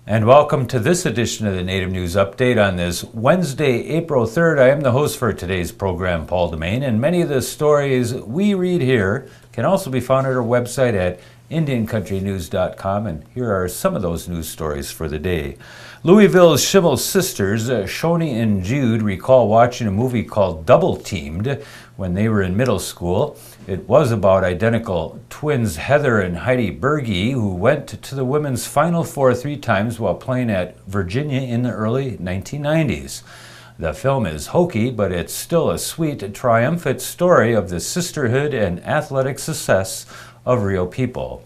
And welcome to this edition of the Native News Update on this Wednesday, April 3rd. I am the host for today's program, Paul Demain, and many of the stories we read here can also be found at our website at IndianCountryNews.com, and here are some of those news stories for the day. Louisville's Schimmel sisters, Shoni and Jude, recall watching a movie called Double Teamed when they were in middle school. It was about identical twins Heather and Heidi Berge, who went to the women's Final Four 3 times while playing at Virginia in the early 1990s. The film is hokey, but it's still a sweet, triumphant story of the sisterhood and athletic success of real people.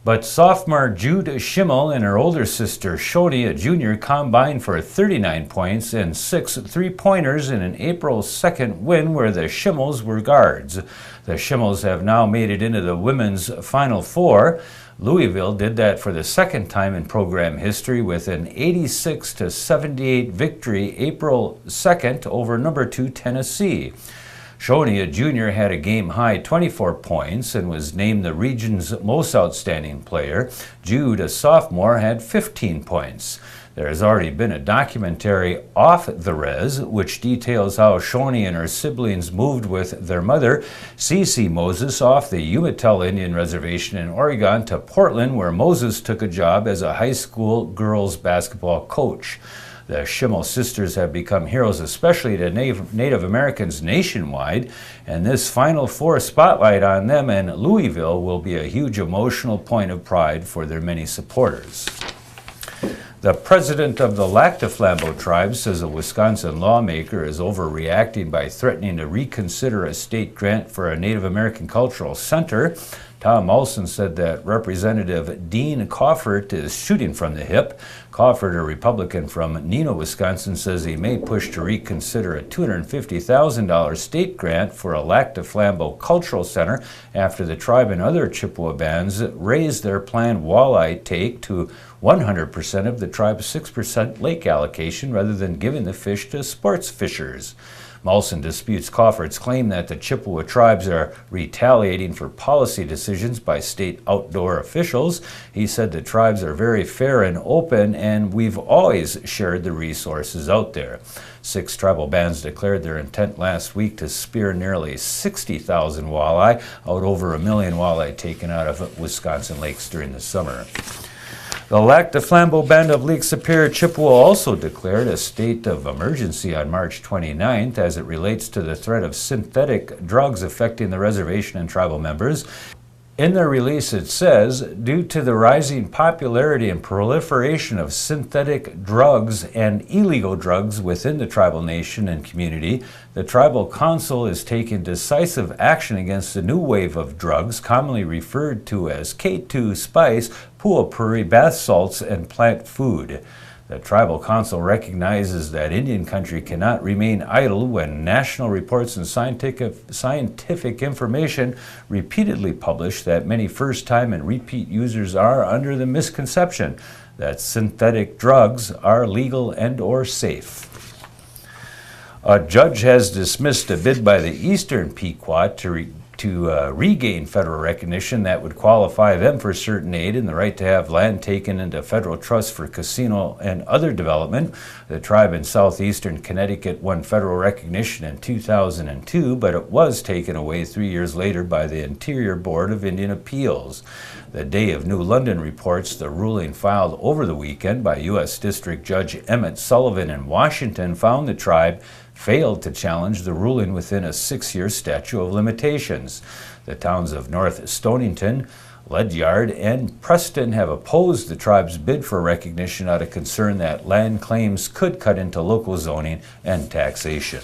But sophomore Jude Schimmel and her older sister Shoni, a junior, combined for 39 points and 6 three-pointers in an April 2nd win where the Schimmels were guards. The Schimmels have now made it into the women's Final Four. Louisville did that for the second time in program history with an 86-78 victory April 2nd over number 2 Tennessee. Shoni, a junior, had a game-high 24 points and was named the region's most outstanding player. Jude, a sophomore, had 15 points. There has already been a documentary, Off the Res, which details how Shoni and her siblings moved with their mother, Cece Moses, off the Umatilla Indian Reservation in Oregon to Portland, where Moses took a job as a high school girls basketball coach. The Schimmel sisters have become heroes, especially to Native Americans nationwide, and this Final Four spotlight on them and Louisville will be a huge emotional point of pride for their many supporters. The president of the Lac du Flambeau tribe says a Wisconsin lawmaker is overreacting by threatening to reconsider a state grant for a Native American cultural center. Tom Olson said that Representative Dean Coffert is shooting from the hip. Coffert, a Republican from Neenah, Wisconsin, says he may push to reconsider a $250,000 state grant for a Lac du Flambeau cultural center after the tribe and other Chippewa bands raised their planned walleye take to 100% of the tribe's 6% lake allocation rather than giving the fish to sports fishers. Molson disputes Coffert's claim that the Chippewa tribes are retaliating for policy decisions by state outdoor officials. He said the tribes are very fair and open, and we've always shared the resources out there. 6 tribal bands declared their intent last week to spear nearly 60,000 walleye, out over 1 million walleye taken out of Wisconsin lakes during the summer. The Lac du Flambeau Band of Lake Superior Chippewa also declared a state of emergency on March 29th as it relates to the threat of synthetic drugs affecting the reservation and tribal members. In their release it says, due to the rising popularity and proliferation of synthetic drugs and illegal drugs within the tribal nation and community, the Tribal Council is taking decisive action against the new wave of drugs, commonly referred to as K2 spice, pu'upuri, bath salts, and plant food. The Tribal Council recognizes that Indian country cannot remain idle when national reports and scientific information repeatedly publish that many first-time and repeat users are under the misconception that synthetic drugs are legal and or safe. A judge has dismissed a bid by the Eastern Pequot to regain federal recognition that would qualify them for certain aid and the right to have land taken into federal trust for casino and other development. The tribe in southeastern Connecticut won federal recognition in 2002, but it was taken away 3 years later by the Interior Board of Indian Appeals. The Day of New London reports the ruling filed over the weekend by U.S. District Judge Emmett Sullivan in Washington found the tribe failed to challenge the ruling within a 6-year statute of limitations. The towns of North Stonington, Ledyard, and Preston have opposed the tribe's bid for recognition out of concern that land claims could cut into local zoning and taxation.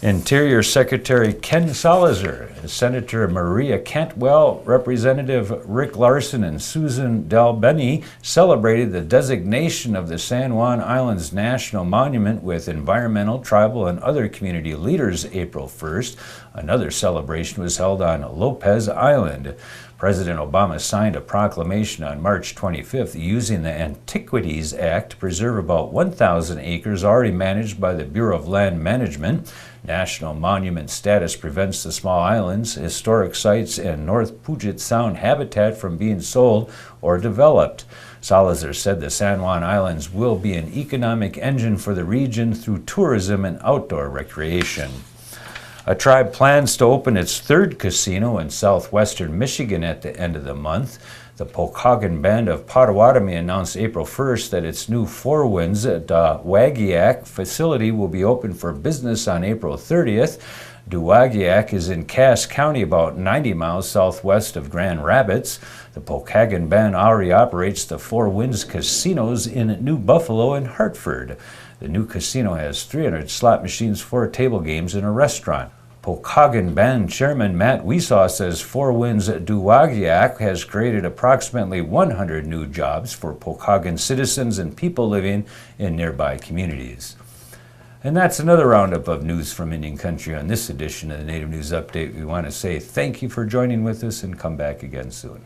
Interior Secretary Ken Salazar, Senator Maria Cantwell, Representative Rick Larson, and Susan Dalbeny celebrated the designation of the San Juan Islands National Monument with environmental, tribal, and other community leaders April 1st. Another celebration was held on Lopez Island. President Obama signed a proclamation on March 25th using the Antiquities Act to preserve about 1,000 acres already managed by the Bureau of Land Management. National monument status prevents the small islands, historic sites, and North Puget Sound habitat from being sold or developed. Salazar said the San Juan Islands will be an economic engine for the region through tourism and outdoor recreation. A tribe plans to open its third casino in southwestern Michigan at the end of the month. The Pokagon Band of Potawatomi announced April 1st that its new Four Winds at Dowagiac facility will be open for business on April 30th. Dowagiac is in Cass County, about 90 miles southwest of Grand Rapids. The Pokagon Band already operates the Four Winds casinos in New Buffalo and Hartford. The new casino has 300 slot machines, 4 table games, and a restaurant. Pokagon Band Chairman Matt Weesaw says Four Winds Dowagiac has created approximately 100 new jobs for Pokagon citizens and people living in nearby communities. And that's another roundup of news from Indian Country on this edition of the Native News Update. We want to say thank you for joining with us and come back again soon.